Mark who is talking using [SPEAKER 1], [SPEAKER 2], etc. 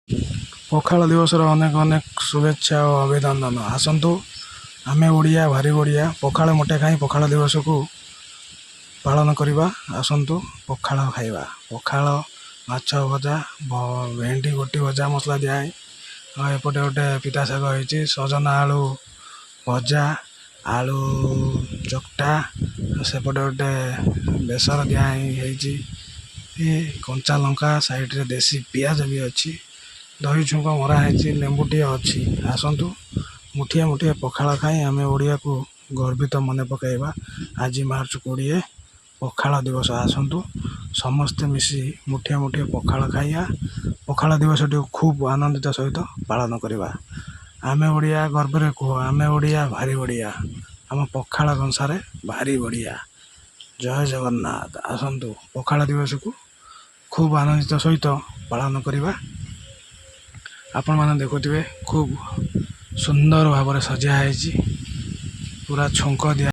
[SPEAKER 1] ପଖାଳ ଦିବସର ଅନେକ ଅନେକ ଶୁଭେଚ୍ଛା ଓ ଅଭିନନ୍ଦନ। ଆସନ୍ତୁ ଆମେ ଓଡ଼ିଆ ଭାରି ବଢ଼ିଆ ପଖାଳ ମୋଟେ ଖାଇ ପଖାଳ ଦିବସକୁ ପାଳନ କରିବା। ଆସନ୍ତୁ ପଖାଳ ଖାଇବା। ପଖାଳ ମାଛ ଭଜା, ଭେଣ୍ଡି ଗୋଟି ଭଜା ମସଲା ଦିଆହେଇ, ଆଉ ଏପଟେ ଗୋଟେ ପିତା ଶାଗ ହେଇଛି, ସଜନା ଆଳୁ ଭଜା, ଆଳୁ ଚକଟା, ସେପଟେ ଗୋଟେ ବେସର ଦିଆ ହେଇଛି, କଞ୍ଚା ଲଙ୍କା, ସାଇଡ଼ରେ ଦେଶୀ ପିଆଜ ବି ଅଛି, ଦହି ଛୁଙ୍କ ମରା ହେଇଛି, ଲେମ୍ବୁଟିଏ ଅଛି। ଆସନ୍ତୁ ମୁଠିଏ ମୁଠିଏ ପଖାଳ ଖାଇ ଆମେ ଓଡ଼ିଆକୁ ଗର୍ବିତ ମନେ ପକାଇବା। ଆଜି ମାର୍ଚ୍ଚ 20 ପଖାଳ ଦିବସ। ଆସନ୍ତୁ ସମସ୍ତେ ମିଶି ମୁଠିଏ ମୁଠିଏ ପଖାଳ ଖାଇବା। ପଖାଳ ଦିବସଟିକୁ ଖୁବ୍ ଆନନ୍ଦିତ ସହିତ ପାଳନ କରିବା। ଆମେ ଓଡ଼ିଆ ଗର୍ବରେ କୁହ, ଆମେ ଓଡ଼ିଆ ଭାରି ବଢ଼ିଆ, ଆମ ପଖାଳ କଂସାରେ ଭାରି ବଢ଼ିଆ। ଜୟ ଜଗନ୍ନାଥ। ଆସନ୍ତୁ ପଖାଳ ଦିବସକୁ ଖୁବ୍ ଆନନ୍ଦିତ ସହିତ ପାଳନ କରିବା। ଆପଣମାନେ ଦେଖୁଥିବେ ଖୁବ୍ ସୁନ୍ଦର ଭାବରେ ସଜା ହେଇଛି, ପୁରା ଛୁଙ୍କ ଦିଆ